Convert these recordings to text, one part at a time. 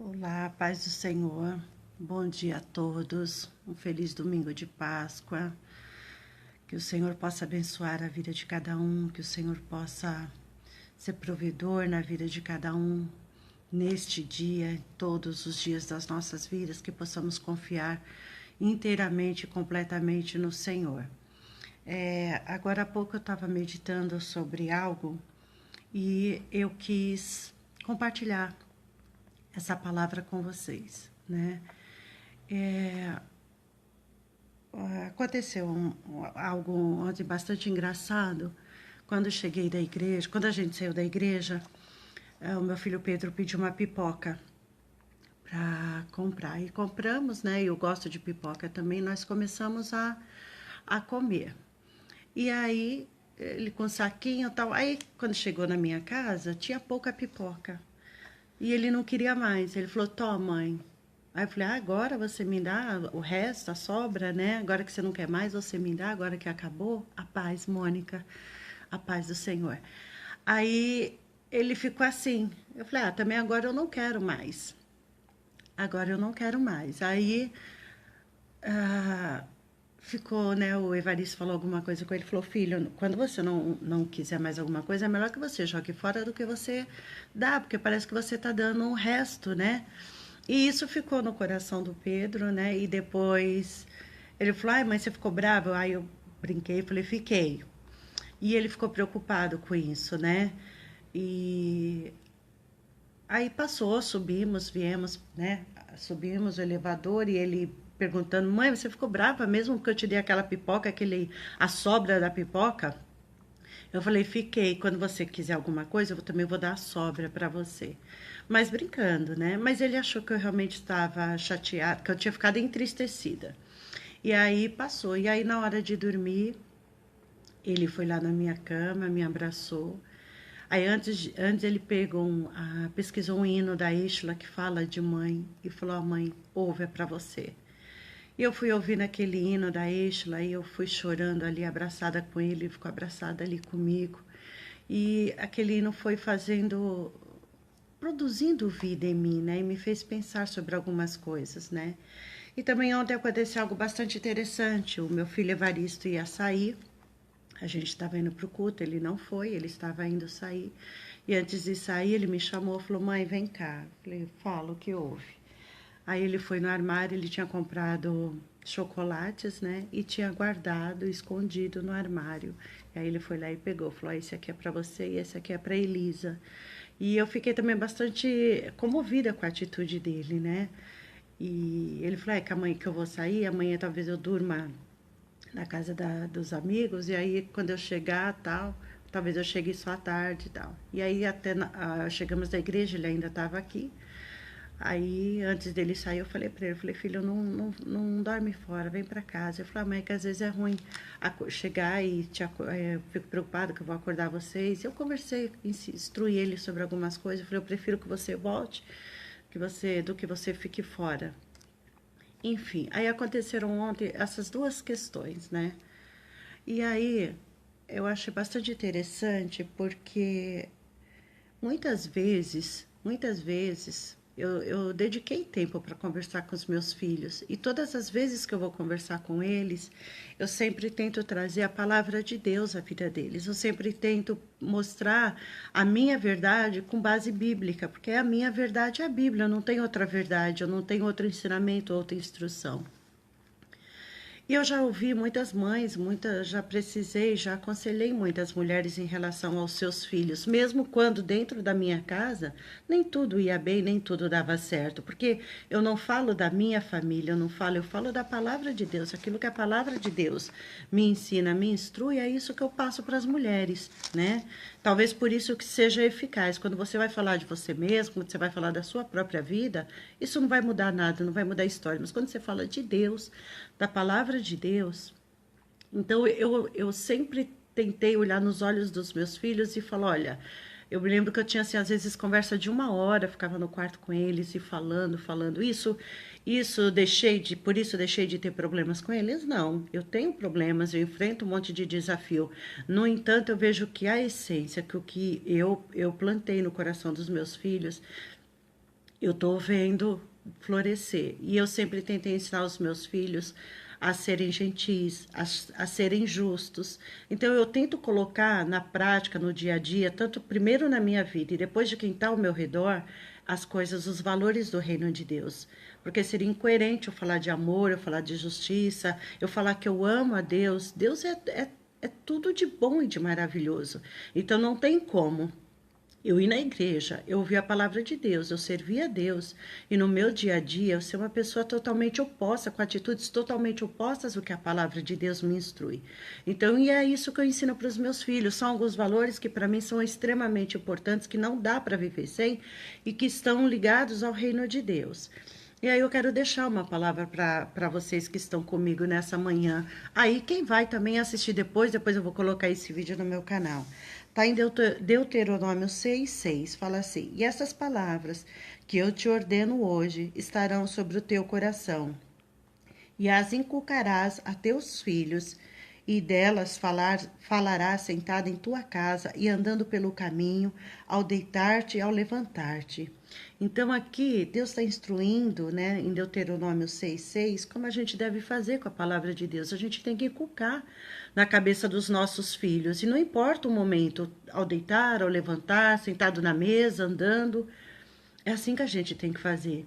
Olá, paz do Senhor. Bom dia a todos. Um feliz domingo de Páscoa. Que o Senhor possa abençoar a vida de cada um, que o Senhor possa ser provedor na vida de cada um neste dia, todos os dias das nossas vidas, que possamos confiar inteiramente e completamente no Senhor. Agora há pouco eu estava meditando sobre algo e eu quis compartilhar essa palavra com vocês, né? É, Aconteceu algo ontem bastante engraçado. Quando eu cheguei da igreja, quando a gente saiu da igreja, o meu filho Pedro pediu uma pipoca para comprar. E compramos, né? Eu gosto de pipoca também. Nós começamos a comer. E aí, ele com saquinho e tal. Aí, quando chegou na minha casa, tinha pouca pipoca. E ele não queria mais. Ele falou: toma, mãe. Aí eu falei: agora você me dá o resto, a sobra, né? Agora que você não quer mais, você me dá, agora que acabou. A paz, Mônica, a paz do Senhor. Aí ele ficou assim. Eu falei: também agora eu não quero mais. Agora eu não quero mais. Aí ah, ficou, né? O Evaristo falou alguma coisa com ele. Falou: filho, quando você não quiser mais alguma coisa, é melhor que você jogue fora do que você dá, porque parece que você tá dando o resto, né? E isso ficou no coração do Pedro, né? E depois ele falou: ai, mas você ficou bravo? Aí eu brinquei e falei: fiquei. E ele ficou preocupado com isso, né? E aí passou, subimos, viemos, né? Subimos o elevador e ele perguntando: mãe, você ficou brava mesmo porque eu te dei aquela pipoca, a sobra da pipoca? Eu falei: fiquei. Quando você quiser alguma coisa, eu também vou dar a sobra para você. Mas brincando, né? Mas ele achou que eu realmente estava chateada, que eu tinha ficado entristecida. E aí passou. E aí, na hora de dormir, ele foi lá na minha cama, me abraçou. Aí, antes ele pegou pesquisou um hino da Ishla que fala de mãe e falou: mãe, ouve, é para você. E eu fui ouvindo aquele hino da Ishla e eu fui chorando ali, abraçada com ele, ele ficou abraçado ali comigo. E aquele hino foi produzindo vida em mim, né? E me fez pensar sobre algumas coisas, né? E também ontem aconteceu algo bastante interessante. O meu filho Evaristo ia sair, a gente estava indo para o culto, ele não foi, ele estava indo sair. E antes de sair, ele me chamou e falou: mãe, vem cá. Eu falei: fala, o que houve? Aí ele foi no armário, ele tinha comprado chocolates, né? E tinha guardado, escondido no armário. E aí ele foi lá e pegou, falou: esse aqui é para você e esse aqui é para Elisa. E eu fiquei também bastante comovida com a atitude dele, né? E ele falou: que amanhã que eu vou sair, amanhã talvez eu durma na casa dos amigos, e aí quando eu chegar, tal, talvez eu chegue só à tarde e tal. E aí chegamos da igreja, ele ainda estava aqui. Aí, antes dele sair, eu falei para ele, eu falei: filho, não dorme fora, vem para casa. Eu falei: mãe, que às vezes é ruim chegar e eu fico preocupada que eu vou acordar vocês. Eu conversei, instruí ele sobre algumas coisas. Eu falei: eu prefiro que você volte do que você fique fora. Enfim, aí aconteceram ontem essas duas questões, né? E aí eu achei bastante interessante porque muitas vezes, eu dediquei tempo para conversar com os meus filhos. E todas as vezes que eu vou conversar com eles, eu sempre tento trazer a palavra de Deus à vida deles. Eu sempre tento mostrar a minha verdade com base bíblica, porque a minha verdade é a Bíblia, eu não tenho outra verdade, eu não tenho outro ensinamento, outra instrução. E eu já ouvi muitas mães, já aconselhei muitas mulheres em relação aos seus filhos, mesmo quando dentro da minha casa nem tudo ia bem, nem tudo dava certo, porque eu não falo da minha família, eu falo da palavra de Deus, aquilo que a palavra de Deus me ensina, me instrui, é isso que eu passo para as mulheres, né? Talvez por isso que seja eficaz. Quando você vai falar de você mesmo, quando você vai falar da sua própria vida, isso não vai mudar nada, não vai mudar a história. Mas quando você fala de Deus, da palavra de Deus, então eu sempre tentei olhar nos olhos dos meus filhos e falar: olha, eu me lembro que eu tinha, assim, às vezes, conversa de 1 hora, ficava no quarto com eles e falando. Por isso deixei de ter problemas com eles? Não, eu tenho problemas, eu enfrento um monte de desafio. No entanto, eu vejo que a essência, que o que eu plantei no coração dos meus filhos, eu estou vendo florescer. E eu sempre tentei ensinar os meus filhos a serem gentis, a serem justos. Então eu tento colocar na prática, no dia a dia, tanto primeiro na minha vida e depois de quem está ao meu redor, as coisas, os valores do reino de Deus. Porque seria incoerente eu falar de amor, eu falar de justiça, eu falar que eu amo a Deus. Deus é tudo de bom e de maravilhoso. Então não tem como eu ir na igreja, eu ouvir a palavra de Deus, eu servir a Deus, e no meu dia a dia eu ser uma pessoa totalmente oposta, com atitudes totalmente opostas do que a palavra de Deus me instrui. Então, e é isso que eu ensino para os meus filhos. São alguns valores que para mim são extremamente importantes, que não dá para viver sem, e que estão ligados ao reino de Deus. E aí eu quero deixar uma palavra para vocês que estão comigo nessa manhã. Aí quem vai também assistir depois eu vou colocar esse vídeo no meu canal. Está em Deuteronômio 6,6, fala assim: E essas palavras que eu te ordeno hoje estarão sobre o teu coração, e as inculcarás a teus filhos, e delas falarás sentado em tua casa e andando pelo caminho, ao deitar-te e ao levantar-te. Então aqui Deus está instruindo, né, em Deuteronômio 6,6, como a gente deve fazer com a palavra de Deus. A gente tem que inculcar na cabeça dos nossos filhos. E não importa o momento, ao deitar, ao levantar, sentado na mesa, andando. É assim que a gente tem que fazer.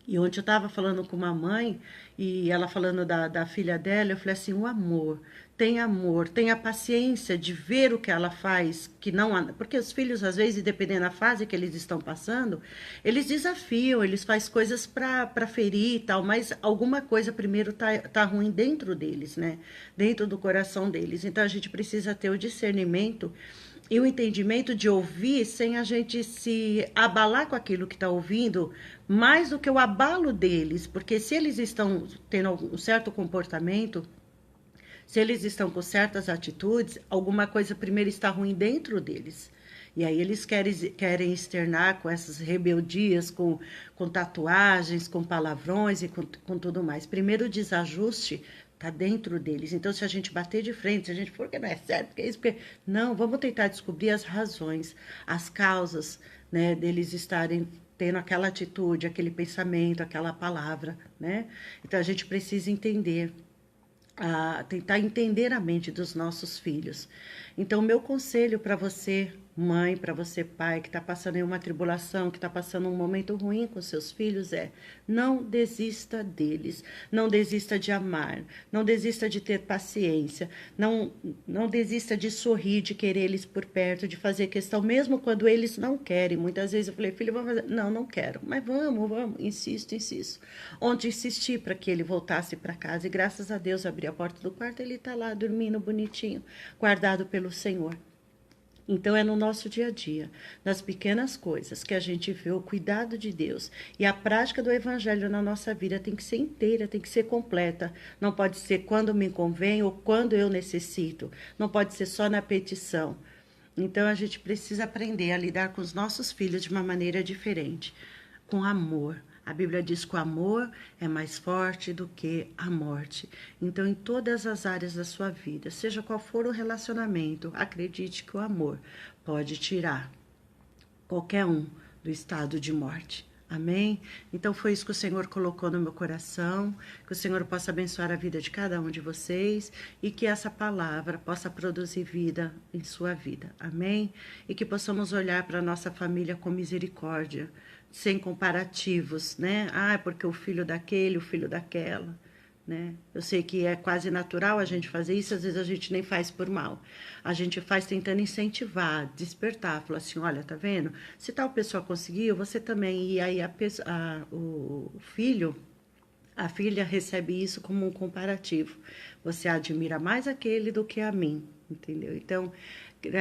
E ontem eu estava falando com uma mãe, e ela falando da filha dela, eu falei assim, o amor, tenha paciência de ver o que ela faz, que não, porque os filhos, às vezes, dependendo da fase que eles estão passando, eles desafiam, eles fazem coisas para ferir e tal, mas alguma coisa primeiro tá ruim dentro deles, né? Dentro do coração deles. Então a gente precisa ter o discernimento e o entendimento de ouvir sem a gente se abalar com aquilo que está ouvindo, mais do que o abalo deles, porque se eles estão tendo um certo comportamento, se eles estão com certas atitudes, alguma coisa primeiro está ruim dentro deles. E aí eles querem externar com essas rebeldias, com tatuagens, com palavrões e com tudo mais. Primeiro o desajuste está dentro deles. Então, se a gente bater de frente, se a gente for que não é certo, que é isso, porque... Não, vamos tentar descobrir as razões, as causas, né, deles estarem tendo aquela atitude, aquele pensamento, aquela palavra, né? Então, a gente precisa entender, tentar entender a mente dos nossos filhos. Então, meu conselho para você, mãe, para você, pai, que está passando em uma tribulação, que está passando um momento ruim com seus filhos, não desista deles, não desista de amar, não desista de ter paciência, não desista de sorrir, de querer eles por perto, de fazer questão, mesmo quando eles não querem. Muitas vezes eu falei, filho, vamos fazer. Não, não quero, mas vamos, insisto. Ontem insisti para que ele voltasse para casa e graças a Deus abri a porta do quarto, ele está lá dormindo bonitinho, guardado pelo Senhor. Então é no nosso dia a dia, nas pequenas coisas, que a gente vê o cuidado de Deus. E a prática do evangelho na nossa vida tem que ser inteira, tem que ser completa. Não pode ser quando me convém ou quando eu necessito. Não pode ser só na petição. Então a gente precisa aprender a lidar com os nossos filhos de uma maneira diferente, com amor. A Bíblia diz que o amor é mais forte do que a morte. Então, em todas as áreas da sua vida, seja qual for o relacionamento, acredite que o amor pode tirar qualquer um do estado de morte. Amém? Então foi isso que o Senhor colocou no meu coração, que o Senhor possa abençoar a vida de cada um de vocês e que essa palavra possa produzir vida em sua vida. Amém? E que possamos olhar para a nossa família com misericórdia, sem comparativos, né? Porque o filho daquele, o filho daquela, né? Eu sei que é quase natural a gente fazer isso, às vezes a gente nem faz por mal. A gente faz tentando incentivar, despertar, falar assim, olha, tá vendo? Se tal pessoa conseguiu, você também. E aí o filho, a filha recebe isso como um comparativo. Você admira mais aquele do que a mim, entendeu? Então,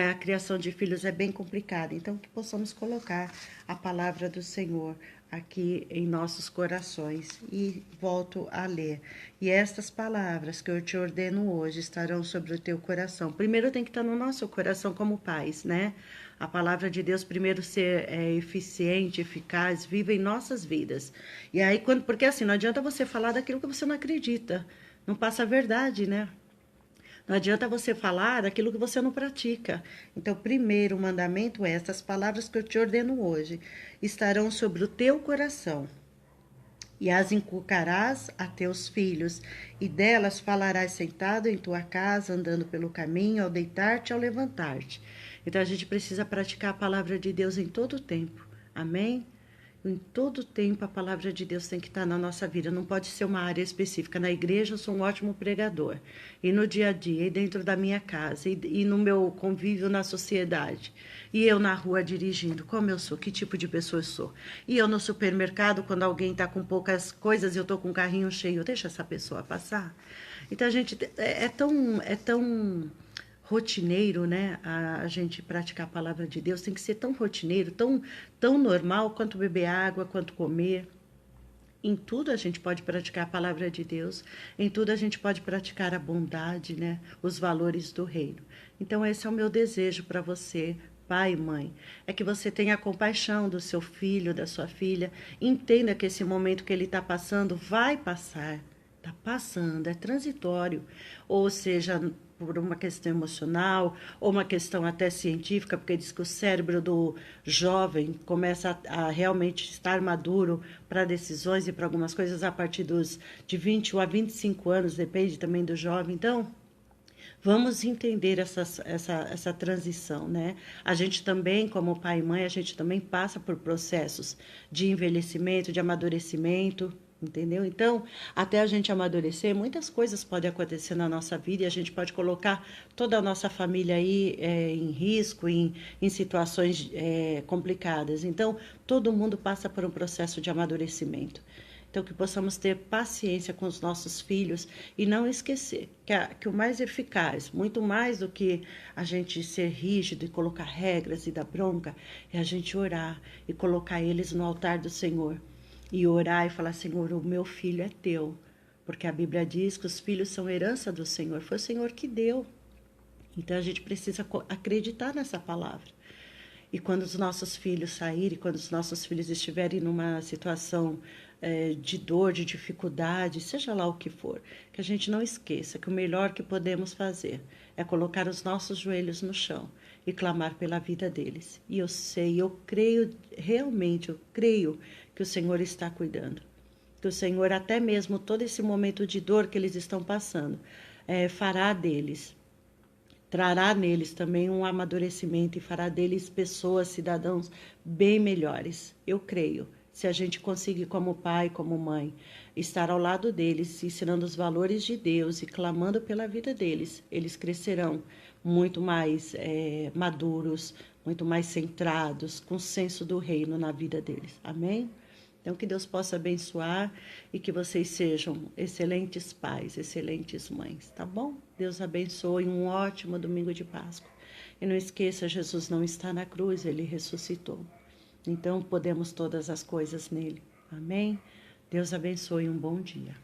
a criação de filhos é bem complicada. Então, que possamos colocar a palavra do Senhor aqui em nossos corações. E volto a ler. E estas palavras que eu te ordeno hoje estarão sobre o teu coração. Primeiro tem que estar no nosso coração como pais, né? A palavra de Deus primeiro ser eficiente, eficaz, viva em nossas vidas. E aí, porque assim, não adianta você falar daquilo que você não acredita. Não passa a verdade, né? Não adianta você falar daquilo que você não pratica. Então, o primeiro mandamento é: essas palavras que eu te ordeno hoje estarão sobre o teu coração, e as inculcarás a teus filhos, e delas falarás sentado em tua casa, andando pelo caminho, ao deitar-te, ao levantar-te. Então, a gente precisa praticar a palavra de Deus em todo o tempo. Amém? Em todo tempo a palavra de Deus tem que estar na nossa vida, não pode ser uma área específica. Na igreja eu sou um ótimo pregador, e no dia a dia, e dentro da minha casa, e no meu convívio na sociedade, e eu na rua dirigindo, como eu sou, que tipo de pessoa eu sou. E eu no supermercado, quando alguém está com poucas coisas e eu estou com um carrinho cheio, deixa essa pessoa passar. Então a gente é tão rotineiro, né? A gente praticar a palavra de Deus tem que ser tão rotineiro, tão normal quanto beber água, quanto comer. Em tudo a gente pode praticar a palavra de Deus, em tudo a gente pode praticar a bondade, né? Os valores do reino. Então esse é o meu desejo para você, pai e mãe, é que você tenha compaixão do seu filho, da sua filha, entenda que esse momento que ele está passando vai passar. Está passando, é transitório, ou seja, por uma questão emocional, ou uma questão até científica, porque diz que o cérebro do jovem começa a realmente estar maduro para decisões e para algumas coisas a partir de 21 a 25 anos, depende também do jovem. Então, vamos entender essa transição, né? A gente também, como pai e mãe, a gente também passa por processos de envelhecimento, de amadurecimento, entendeu? Então, até a gente amadurecer, muitas coisas podem acontecer na nossa vida e a gente pode colocar toda a nossa família aí em risco, em situações complicadas. Então, todo mundo passa por um processo de amadurecimento. Então, que possamos ter paciência com os nossos filhos e não esquecer que o mais eficaz, muito mais do que a gente ser rígido e colocar regras e dar bronca, é a gente orar e colocar eles no altar do Senhor. E orar e falar: Senhor, o meu filho é teu. Porque a Bíblia diz que os filhos são herança do Senhor. Foi o Senhor que deu. Então a gente precisa acreditar nessa palavra. E quando os nossos filhos saírem, quando os nossos filhos estiverem numa situação de dor, de dificuldade, seja lá o que for, que a gente não esqueça que o melhor que podemos fazer é colocar os nossos joelhos no chão e clamar pela vida deles. E eu sei, eu creio, realmente eu creio que o Senhor está cuidando. Que o Senhor, até mesmo todo esse momento de dor que eles estão passando, fará deles, trará neles também um amadurecimento e fará deles pessoas, cidadãos bem melhores. Eu creio. Se a gente conseguir, como pai, como mãe, estar ao lado deles, ensinando os valores de Deus e clamando pela vida deles, eles crescerão muito mais maduros, muito mais centrados, com senso do reino na vida deles. Amém? Então, que Deus possa abençoar e que vocês sejam excelentes pais, excelentes mães, tá bom? Deus abençoe, um ótimo domingo de Páscoa. E não esqueça, Jesus não está na cruz, Ele ressuscitou. Então, podemos todas as coisas nele. Amém? Deus abençoe, um bom dia.